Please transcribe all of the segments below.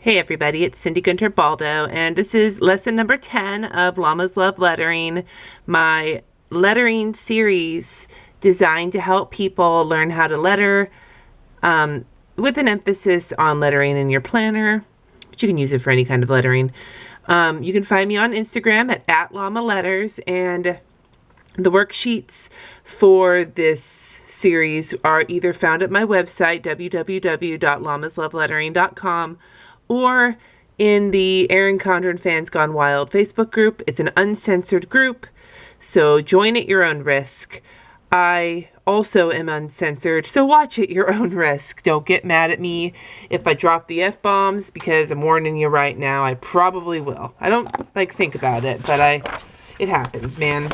Hey everybody, it's Cindy Guentert-Baldo, and this is lesson number 10 of Llamas Love Lettering, my lettering series designed to help people learn how to letter with an emphasis on lettering in your planner, but you can use it for any kind of lettering. You can find me on Instagram at @LlamaLetters, and the worksheets for this series are either found at my website, www.llamaslovelettering.com, or in the Erin Condren Fans Gone Wild Facebook group. It's an uncensored group, so join at your own risk. I also am uncensored, so watch at your own risk. Don't get mad at me if I drop the F-bombs, because I'm warning you right now, I probably will. I don't think about it, but it happens, man.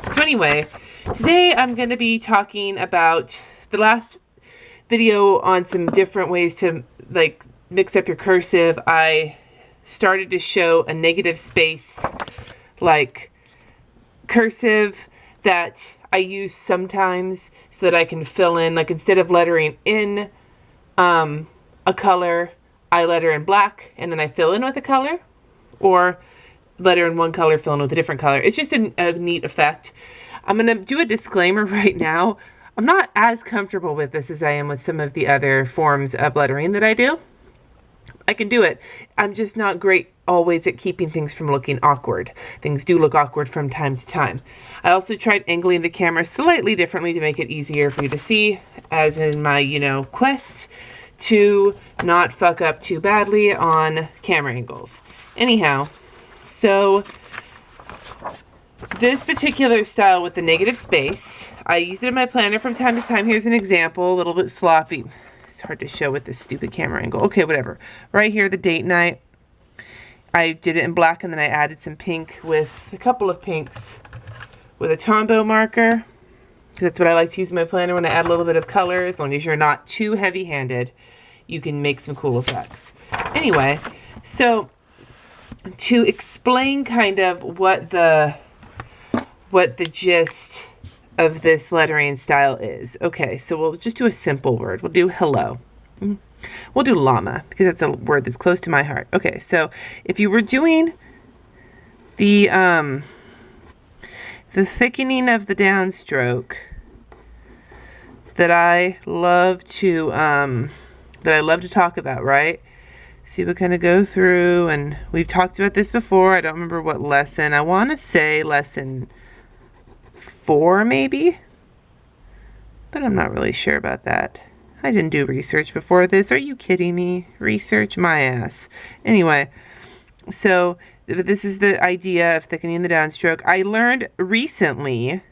So anyway, today I'm going to be talking about the last video on some different ways to mix up your cursive. I started to show a negative space cursive that I use sometimes so that I can fill in, instead of lettering in a color, I letter in black and then I fill in with a color, or letter in one color, fill in with a different color. It's just a neat effect. I'm going to do a disclaimer right now. I'm not as comfortable with this as I am with some of the other forms of lettering that I do. I can do it. I'm just not great always at keeping things from looking awkward. Things do look awkward from time to time. I also tried angling the camera slightly differently to make it easier for you to see, as in my, quest to not fuck up too badly on camera angles. Anyhow, so this particular style with the negative space, I use it in my planner from time to time. Here's an example, a little bit sloppy. It's hard to show with this stupid camera angle. Okay, whatever. Right here, the date night. I did it in black, and then I added some pink with a couple of pinks with a Tombow marker. That's what I like to use in my planner when I add a little bit of color. As long as you're not too heavy-handed, you can make some cool effects. Anyway, so to explain kind of what the gist of this lettering style is. Okay, so we'll just do a simple word. We'll do hello. We'll do llama, because that's a word that's close to my heart. Okay, so if you were doing the thickening of the downstroke that I love to talk about, right? See, we kind of go through, and we've talked about this before. I don't remember what lesson. I want to say lesson 4 maybe, but I'm not really sure about that. I didn't do research before this. Are you kidding me? Research my ass. Anyway, so this is the idea of thickening the downstroke. I learned recently,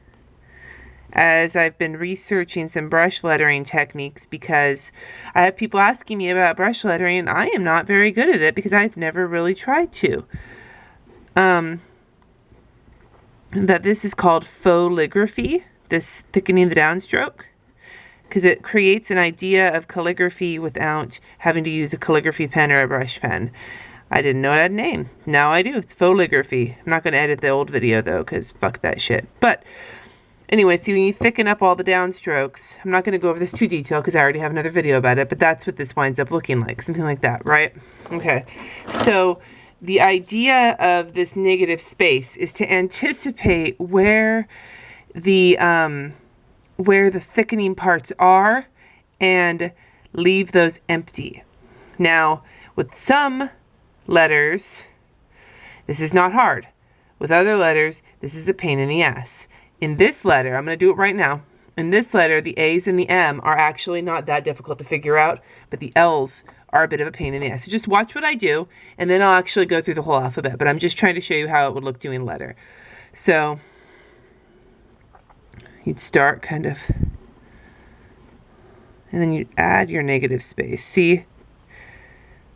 as I've been researching some brush lettering techniques, because I have people asking me about brush lettering, and I am not very good at it because I've never really tried to. That this is called fauxligraphy, this thickening the downstroke, because it creates an idea of calligraphy without having to use a calligraphy pen or a brush pen. I didn't know it had a name. Now I do. It's fauxligraphy. I'm not going to edit the old video, though, because fuck that shit. But anyway, so when you thicken up all the downstrokes, I'm not going to go over this too detailed because I already have another video about it, but that's what this winds up looking like. Something like that, right? Okay. So the idea of this negative space is to anticipate where the thickening parts are and leave those empty. Now, with some letters, this is not hard. With other letters, this is a pain in the ass. In this letter, I'm going to do it right now. In this letter, the A's and the M are actually not that difficult to figure out, but the L's are a bit of a pain in the ass. So just watch what I do, and then I'll actually go through the whole alphabet, but I'm just trying to show you how it would look doing letter. So you'd start kind of, and then you add your negative space. See,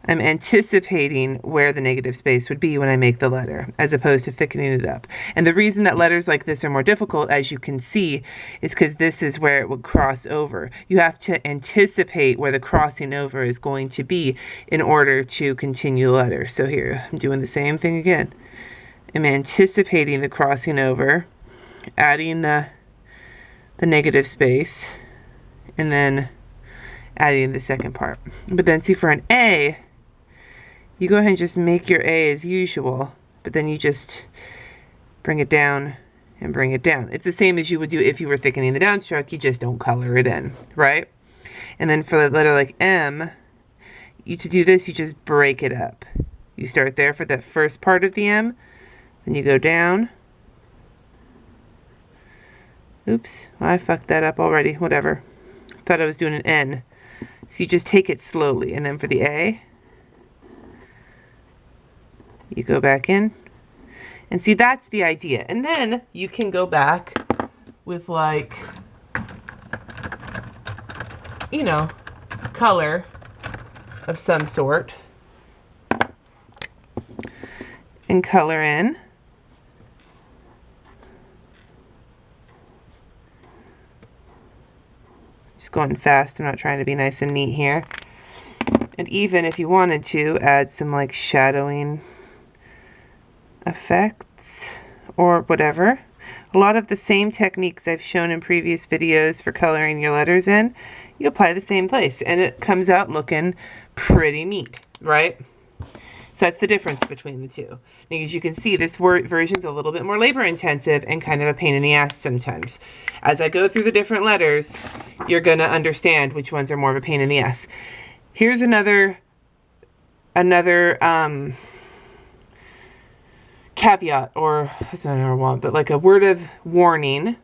I'm anticipating where the negative space would be when I make the letter, as opposed to thickening it up. And the reason that letters like this are more difficult, as you can see, is because this is where it would cross over. You have to anticipate where the crossing over is going to be in order to continue the letter. So here, I'm doing the same thing again. I'm anticipating the crossing over, adding the negative space, and then adding the second part. But then see, for an A, you go ahead and just make your A as usual, but then you just bring it down and bring it down. It's the same as you would do if you were thickening the downstroke, you just don't color it in, right? And then for the letter like M, to do this, you just break it up. You start there for that first part of the M, then you go down. Oops, I fucked that up already, whatever. Thought I was doing an N. So you just take it slowly, and then for the A, you go back in. And see, that's the idea. And then you can go back with like, you know, color of some sort and color in. Just going fast, I'm not trying to be nice and neat here. And even if you wanted to, add some like shadowing effects or whatever. A lot of the same techniques I've shown in previous videos for coloring your letters in, you apply the same place and it comes out looking pretty neat, right? So that's the difference between the two. Now, as you can see, this version's a little bit more labor intensive and kind of a pain in the ass sometimes. As I go through the different letters, you're gonna understand which ones are more of a pain in the ass. Here's another caveat, or that's not what I want, but like a word of warning.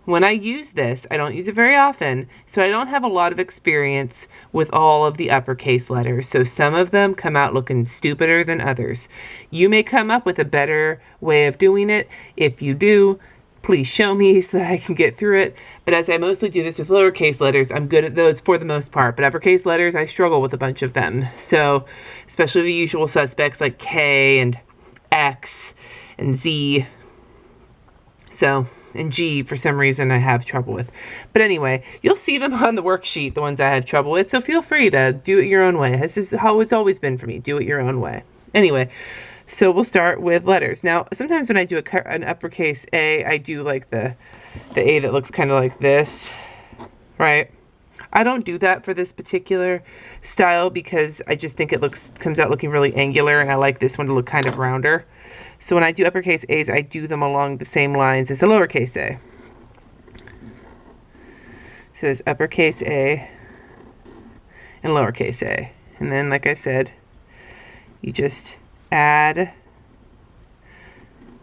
When I use this, I don't use it very often, so I don't have a lot of experience with all of the uppercase letters, so some of them come out looking stupider than others. You may come up with a better way of doing it. If you do, please show me so that I can get through it. But as I mostly do this with lowercase letters, I'm good at those for the most part. But uppercase letters, I struggle with a bunch of them. So, especially the usual suspects like K and X and Z. So, and G, for some reason, I have trouble with. But anyway, you'll see them on the worksheet, the ones I had trouble with. So feel free to do it your own way. This is how it's always been for me. Do it your own way. Anyway, so we'll start with letters. Now, sometimes when I do an uppercase A, I do like the A that looks kind of like this, right? I don't do that for this particular style because I just think it comes out looking really angular, and I like this one to look kind of rounder. So when I do uppercase A's, I do them along the same lines as a lowercase a. So there's uppercase A and lowercase a. And then, like I said, you just add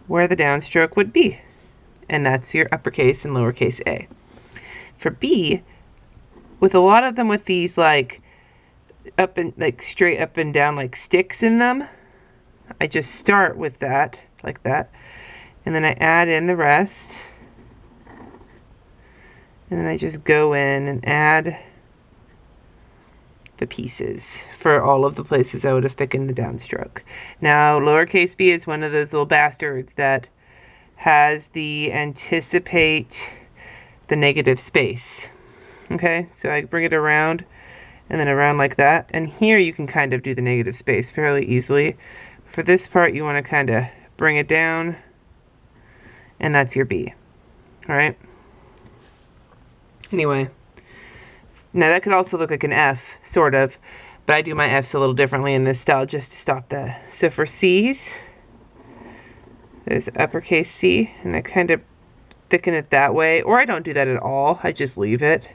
where the downstroke would be. And that's your uppercase and lowercase a. For B, with a lot of them with these like up and like straight up and down like sticks in them, I just start with that, like that, and then I add in the rest, and then I just go in and add the pieces for all of the places I would have thickened the downstroke. Now, lowercase b is one of those little bastards that has the anticipate the negative space. Okay, so I bring it around and then around like that, and here you can kind of do the negative space fairly easily. For this part, you want to kind of bring it down, and that's your B. All right? Anyway, now that could also look like an F, sort of, but I do my Fs a little differently in this style just to stop that. So for C's, there's uppercase C, and I kind of thicken it that way, or I don't do that at all. I just leave it.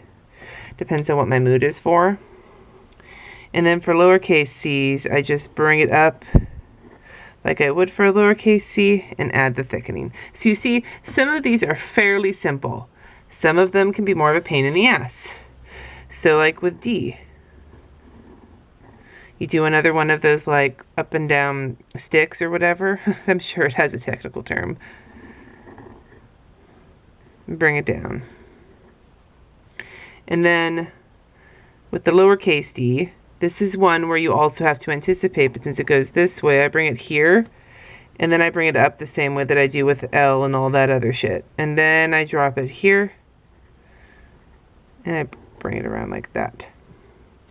Depends on what my mood is for. And then for lowercase c's, I just bring it up like I would for a lowercase c and add the thickening. So you see, some of these are fairly simple. Some of them can be more of a pain in the ass. So like with D, you do another one of those like up and down sticks or whatever. I'm sure it has a technical term. Bring it down. And then with the lowercase d, this is one where you also have to anticipate, but since it goes this way, I bring it here, and then I bring it up the same way that I do with L and all that other shit. And then I drop it here, and I bring it around like that.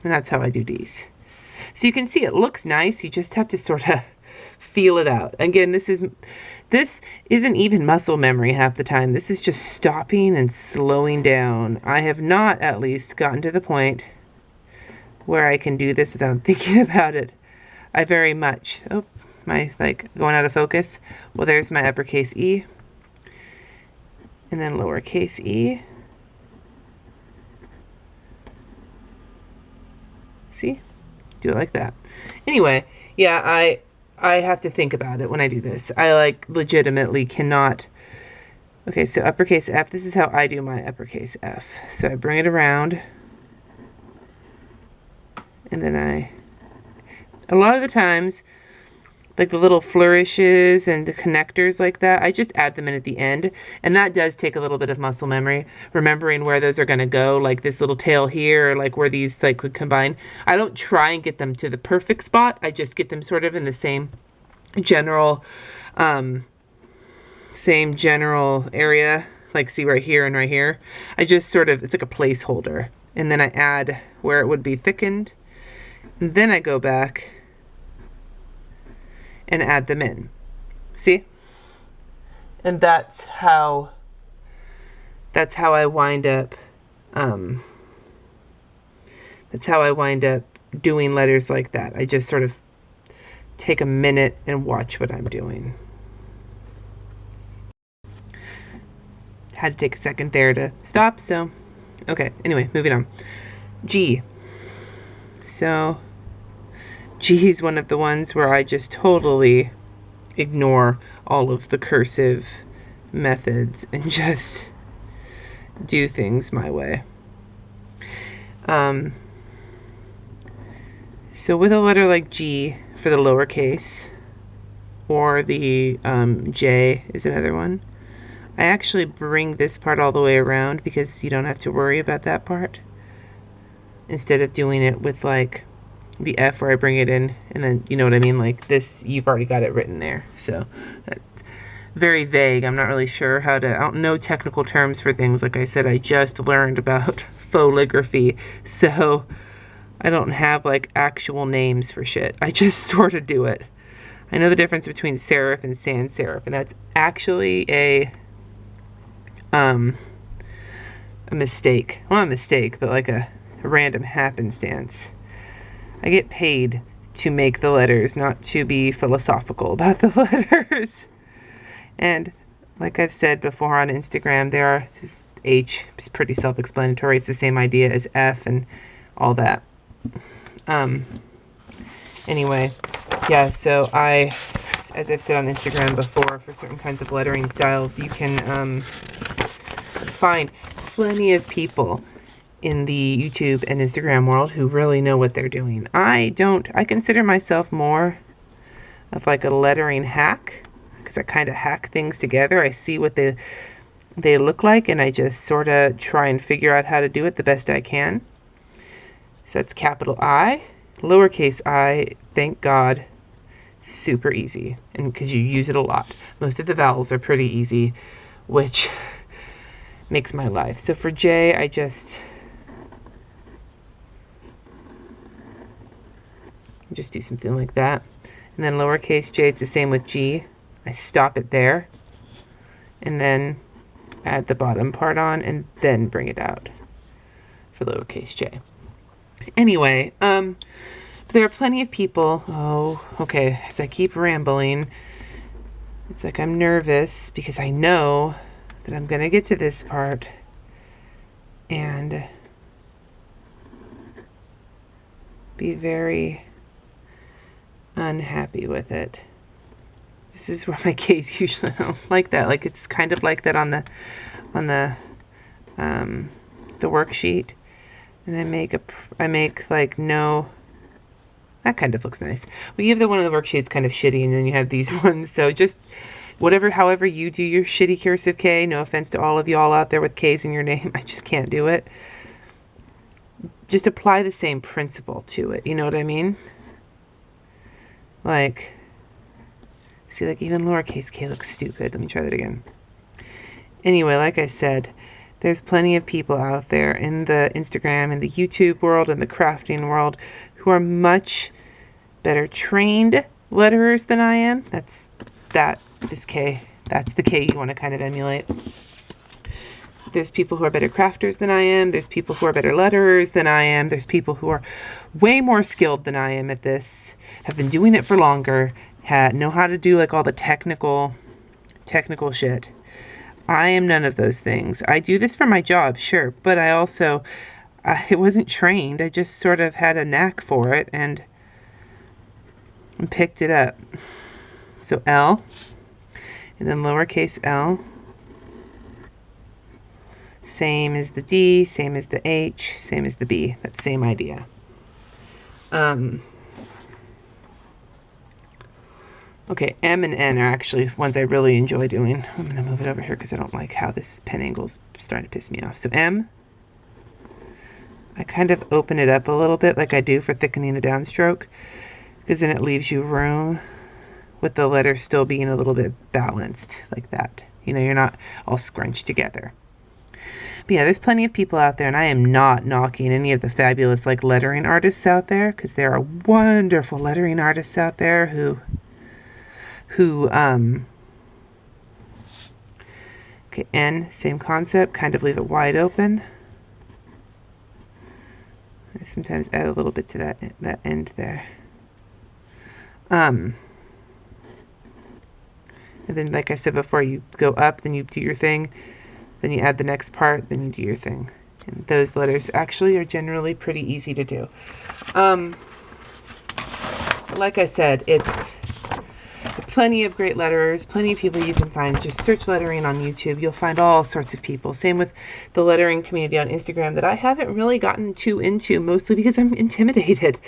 And that's how I do D's. So you can see it looks nice, you just have to sort of feel it out. Again, this isn't even muscle memory half the time. This is just stopping and slowing down. I have not, at least, gotten to the point where I can do this without thinking about it. I very much, oh, my, like, going out of focus. Well, there's my uppercase E. And then lowercase e. See? Do it like that. Anyway, yeah, I have to think about it when I do this. I, like, legitimately cannot. Okay, so uppercase F. This is how I do my uppercase F. So I bring it around. And then a lot of the times, like the little flourishes and the connectors like that, I just add them in at the end. And that does take a little bit of muscle memory, remembering where those are going to go, like this little tail here, or like where these like would combine. I don't try and get them to the perfect spot. I just get them sort of in the same general area, like see right here and right here. I just sort of, it's like a placeholder. And then I add where it would be thickened. And then I go back and add them in. See? And that's how I wind up doing letters like that. I just sort of take a minute and watch what I'm doing. Had to take a second there to stop, so okay, anyway, moving on. G. So G is one of the ones where I just totally ignore all of the cursive methods and just do things my way. So with a letter like G for the lowercase, or the J is another one, I actually bring this part all the way around because you don't have to worry about that part. Instead of doing it with like the F where I bring it in and then, you know what I mean? Like this, you've already got it written there. So that's very vague. I'm not really sure how to, I don't know technical terms for things. Like I said, I just learned about photography. So I don't have like actual names for shit. I just sort of do it. I know the difference between serif and sans serif, and that's actually a mistake. Well, not a mistake, but like a random happenstance. I get paid to make the letters, not to be philosophical about the letters. And like I've said before on Instagram, there are just H is pretty self-explanatory. It's the same idea as F and all that. Anyway, yeah, so as I've said on Instagram before, for certain kinds of lettering styles, you can find plenty of people in the YouTube and Instagram world who really know what they're doing. I don't. I consider myself more of like a lettering hack, because I kind of hack things together. I see what they look like, and I just sort of try and figure out how to do it the best I can. So that's capital I, lowercase I, thank God, super easy, and because you use it a lot. Most of the vowels are pretty easy, which makes my life. So for J, I just do something like that. And then lowercase j, it's the same with G. I stop it there and then add the bottom part on and then bring it out for lowercase j. Anyway, there are plenty of people. Oh, okay. As I keep rambling, it's like I'm nervous because I know that I'm going to get to this part and be very unhappy with it. This is where my K's usually like that. Like it's kind of like that on the worksheet. And I make like no, that kind of looks nice. Well, you have the one on the worksheet's kind of shitty, and then you have these ones. So just however you do your shitty cursive K, no offense to all of y'all out there with K's in your name, I just can't do it. Just apply the same principle to it, you know what I mean? Like, see, like even lowercase k looks stupid. Let me try that again. Anyway, like I said, there's plenty of people out there in the Instagram and the YouTube world and the crafting world who are much better trained letterers than I am. That's the K you want to kind of emulate. There's people who are better crafters than I am. There's people who are better letterers than I am. There's people who are way more skilled than I am at this, have been doing it for longer, know how to do like all the technical shit. I am none of those things. I do this for my job, sure, but I also, I wasn't trained. I just sort of had a knack for it and picked it up. So L, and then lowercase l. Same as the D, same as the H, same as the B. That same idea. Okay, M and N are actually ones I really enjoy doing. I'm going to move it over here because I don't like how this pen angle's starting to piss me off. So M, I kind of open it up a little bit like I do for thickening the downstroke, because then it leaves you room with the letters still being a little bit balanced like that. You know, you're not all scrunched together. But yeah, there's plenty of people out there, and I am not knocking any of the fabulous like lettering artists out there, because there are wonderful lettering artists out there who okay, N, same concept, kind of leave it wide open. I sometimes add a little bit to that end there. And then, like I said before, you go up, then you do your thing, then you add the next part, then you do your thing. And those letters actually are generally pretty easy to do. Like I said, it's plenty of great letterers, plenty of people you can find. Just search lettering on YouTube. You'll find all sorts of people. Same with the lettering community on Instagram that I haven't really gotten too into, mostly because I'm intimidated.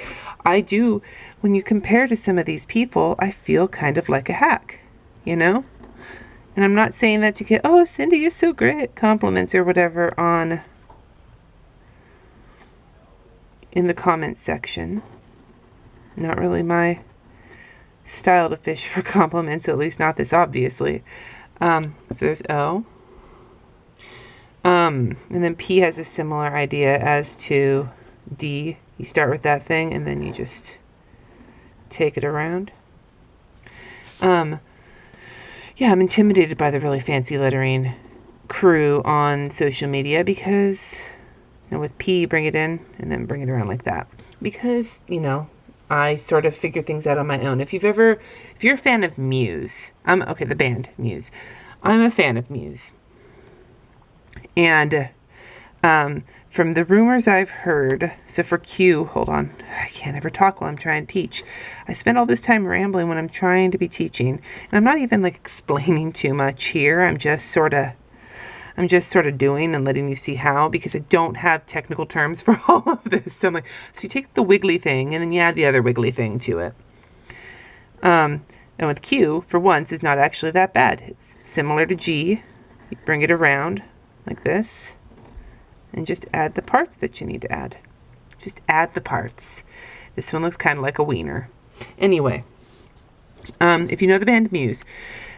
I do, when you compare to some of these people, I feel kind of like a hack, you know? And I'm not saying that to get, oh, Cindy is so great, compliments or whatever in the comments section. Not really my style to fish for compliments, at least not this obviously. So there's O. And then P has a similar idea as to D. You start with that thing and then you just take it around. Yeah, I'm intimidated by the really fancy lettering crew on social media because, you know, with P, bring it in and then bring it around like that. Because, you know, I sort of figure things out on my own. If you're a fan of Muse, okay, the band Muse. I'm a fan of Muse. And from the rumors I've heard, so for Q, hold on, I can't ever talk while I'm trying to teach. I spend all this time rambling when I'm trying to be teaching, and I'm not even like explaining too much here. I'm just sort of doing and letting you see how, because I don't have technical terms for all of this. So I'm like, so you take the wiggly thing and then you add the other wiggly thing to it. And with Q, for once, is not actually that bad. It's similar to G. You bring it around like this and just add the parts that you need to add. Just add the parts. This one looks kind of like a wiener. Anyway, if you know the band Muse,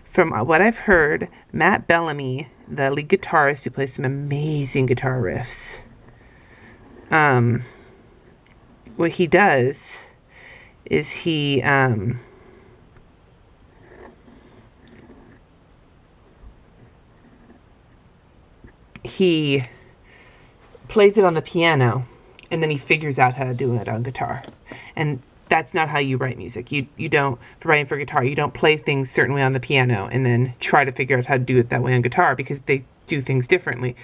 from what I've heard, Matt Bellamy, the lead guitarist who plays some amazing guitar riffs, what he does is he plays it on the piano and then he figures out how to do it on guitar. And that's not how you write music. You don't, for writing for guitar, you don't play things certainly on the piano and then try to figure out how to do it that way on guitar, because they do things differently.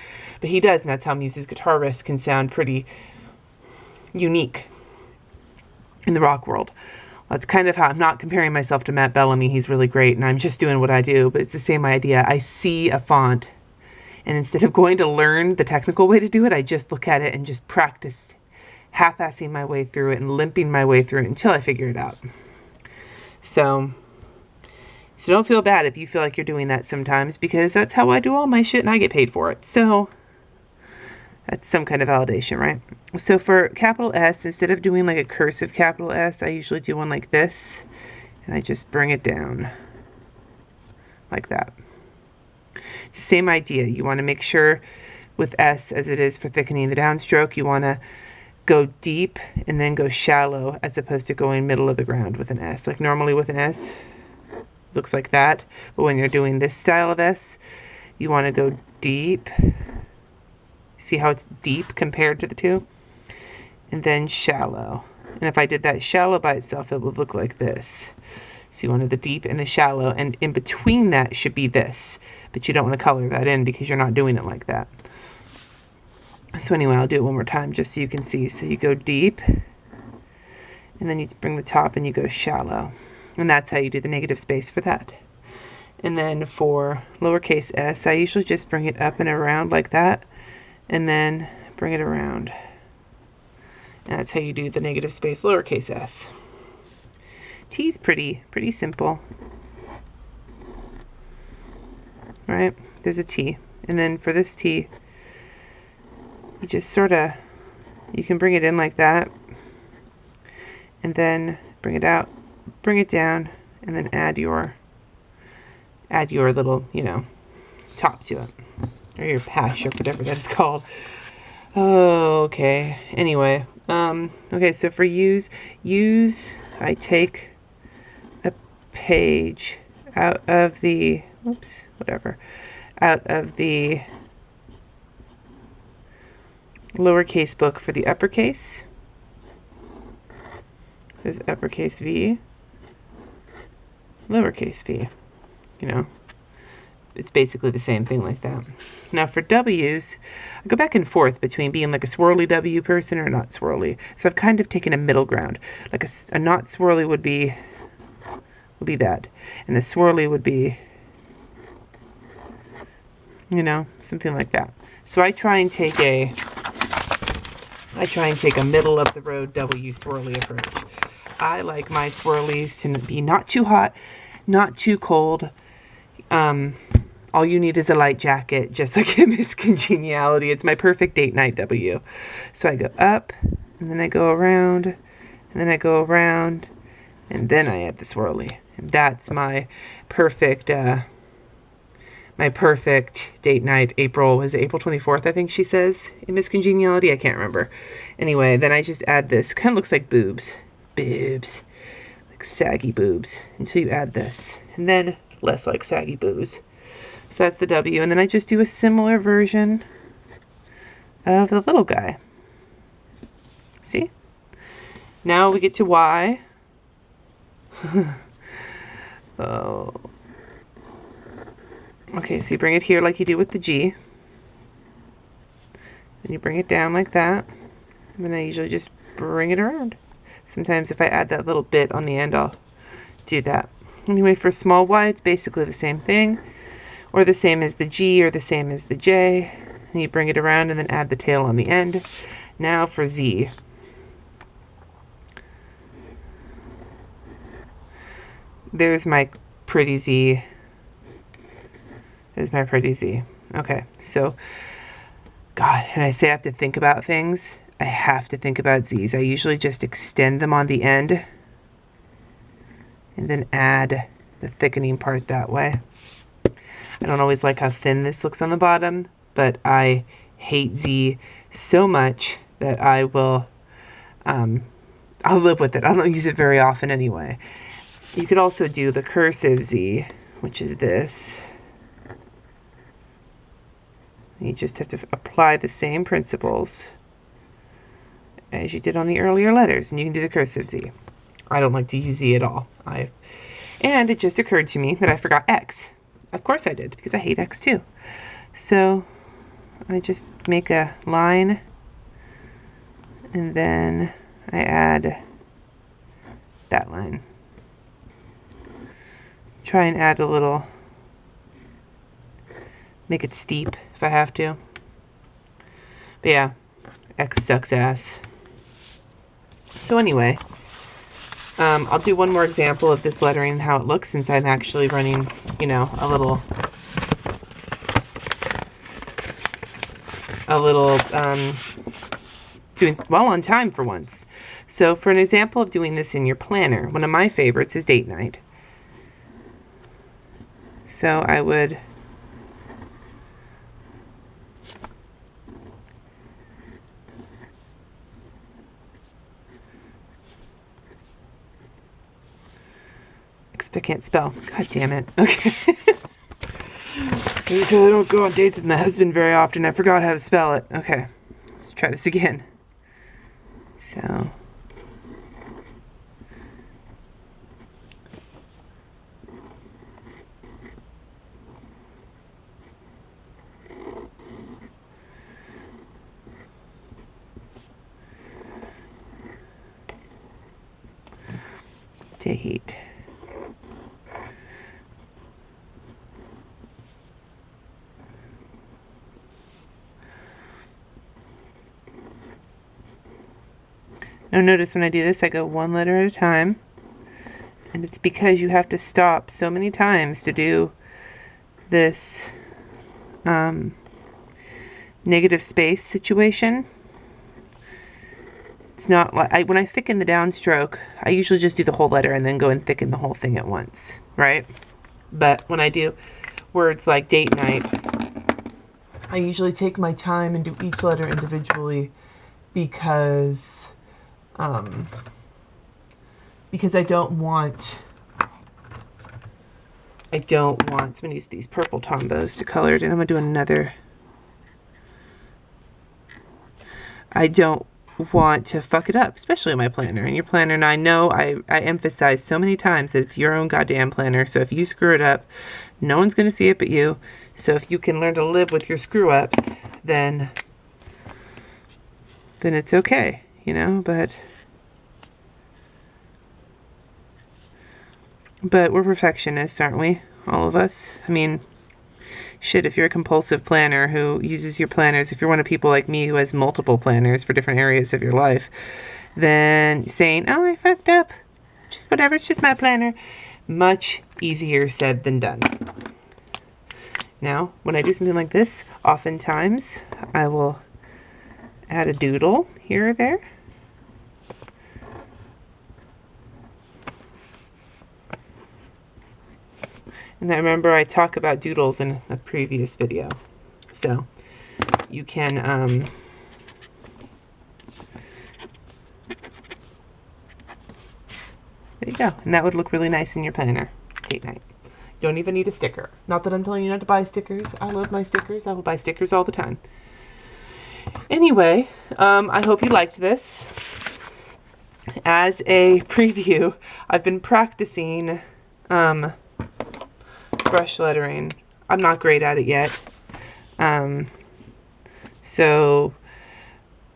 But he does, and that's how Muse's guitar riffs can sound pretty unique in the rock world. That's kind of how, I'm not comparing myself to Matt Bellamy. He's really great, and I'm just doing what I do, but it's the same idea. I see a font, and instead of going to learn the technical way to do it, I just look at it and just practice half-assing my way through it and limping my way through it until I figure it out. So don't feel bad if you feel like you're doing that sometimes, because that's how I do all my shit and I get paid for it. So that's some kind of validation, right? So for capital S, instead of doing like a cursive capital S, I usually do one like this, and I just bring it down like that. It's the same idea. You want to make sure with S, as it is for thickening the downstroke, you want to go deep and then go shallow, as opposed to going middle of the ground with an S. Like normally with an S, looks like that. But when you're doing this style of S, you want to go deep See how it's deep compared to the two? And then shallow. And if I did that shallow by itself, it would look like this. So you wanted the deep and the shallow, and in between that should be this. But you don't want to color that in because you're not doing it like that. So anyway, I'll do it one more time just so you can see. So you go deep, and then you bring the top and you go shallow. And that's how you do the negative space for that. And then for lowercase s, I usually just bring it up and around like that, and then bring it around. And that's how you do the negative space lowercase s. T's pretty simple. Right? There's a T. And then for this T, you just sort of, you can bring it in like that, and then bring it out, bring it down, and then add your little, you know, top to it, or your patch, or whatever that is called. Oh, okay. Anyway, okay, so for use, I take a page out of the, out of the lowercase book for the uppercase. There's uppercase V, lowercase v. You know, it's basically the same thing like that. Now for W's, I go back and forth between being like a swirly W person or not swirly. So I've kind of taken a middle ground. Like a not swirly would be that, and the swirly would be, you know, something like that. So I try and take a middle of the road W swirly approach. I like my swirlies to be not too hot, not too cold. All you need is a light jacket, just like in Miss Congeniality. It's my perfect date night W. So I go up, and then I go around, and then I go around, and then I add the swirly. And that's my perfect date night. April 24th, I think she says, in Miss Congeniality. I can't remember. Anyway, then I just add this. Kind of looks like boobs. Boobs. Like saggy boobs. Until you add this. And then less like saggy boobs. So that's the W. And then I just do a similar version of the little guy. See? Now we get to Y. Oh. Okay, so you bring it here like you do with the G. Then you bring it down like that. And then I usually just bring it around. Sometimes if I add that little bit on the end, I'll do that. Anyway, for small y, it's basically the same thing, or the same as the G, or the same as the J. And you bring it around and then add the tail on the end. Now for Z. There's my pretty Z. There's my pretty Z. Okay, so, God, when I say I have to think about things, I have to think about Z's. I usually just extend them on the end and then add the thickening part that way. I don't always like how thin this looks on the bottom, but I hate Z so much that I will, I'll live with it. I don't use it very often anyway. You could also do the cursive Z, which is this. You just have to apply the same principles as you did on the earlier letters, and you can do the cursive Z. I don't like to use Z at all. And it just occurred to me that I forgot X. Of course I did, because I hate X too. So I just make a line, and then I add that line. Try and add a little, make it steep if I have to. But yeah, X sucks ass. So anyway, I'll do one more example of this lettering and how it looks, since I'm actually running, you know, a little doing well on time for once. So for an example of doing this in your planner, one of my favorites is date night. So I would except I can't spell. God damn it. Okay. Maybe until I don't go on dates with my husband very often. I forgot how to spell it. Okay, let's try this again. So. Date. Now notice when I do this, I go one letter at a time. And it's because you have to stop so many times to do this negative space situation. It's not like when I thicken the downstroke, I usually just do the whole letter and then go and thicken the whole thing at once, right? But when I do words like date night, I usually take my time and do each letter individually because I don't want, so I'm going to use these purple tombos to color it, and I'm going to do another. I don't want to fuck it up, especially in my planner. And your planner, and I know I emphasize so many times that it's your own goddamn planner, so if you screw it up, no one's going to see it but you. So if you can learn to live with your screw-ups, then it's okay, you know, but we're perfectionists, aren't we? All of us. I mean, shit, if you're a compulsive planner who uses your planners, if you're one of people like me who has multiple planners for different areas of your life, then saying, oh, I fucked up, just whatever, it's just my planner, much easier said than done. Now, when I do something like this, oftentimes I will add a doodle here or there. And I remember I talk about doodles in a previous video. So you can there you go. And that would look really nice in your planner. Date night. Don't even need a sticker. Not that I'm telling you not to buy stickers. I love my stickers. I will buy stickers all the time. Anyway, I hope you liked this. As a preview, I've been practicing brush lettering. I'm not great at it yet. But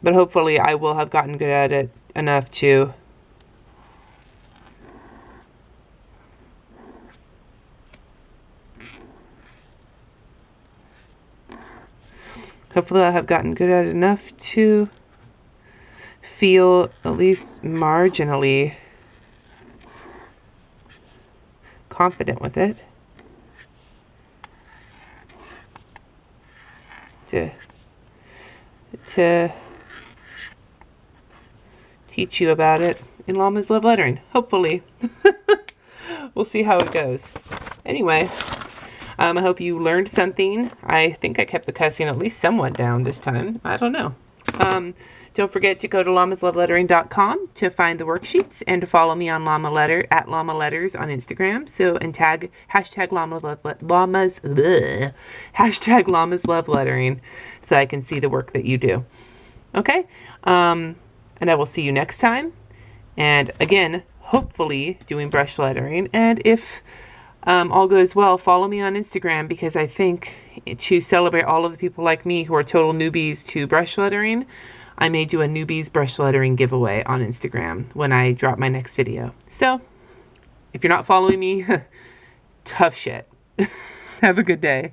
hopefully I will have gotten good at it enough to Hopefully I'll have gotten good at it enough to feel at least marginally confident with it. To teach you about it in Llamas Love Lettering. Hopefully. We'll see how it goes. Anyway, I hope you learned something. I think I kept the cussing at least somewhat down this time. I don't know. Don't forget to go to llamaslovelettering.com to find the worksheets and to follow me on Llama Letters on Instagram. And tag hashtag Llamas Love Lettering so I can see the work that you do. Okay? And I will see you next time. And again, hopefully doing brush lettering. And if all goes well, follow me on Instagram, because I think to celebrate all of the people like me who are total newbies to brush lettering, I may do a newbies brush lettering giveaway on Instagram when I drop my next video. So if you're not following me, tough shit. Have a good day.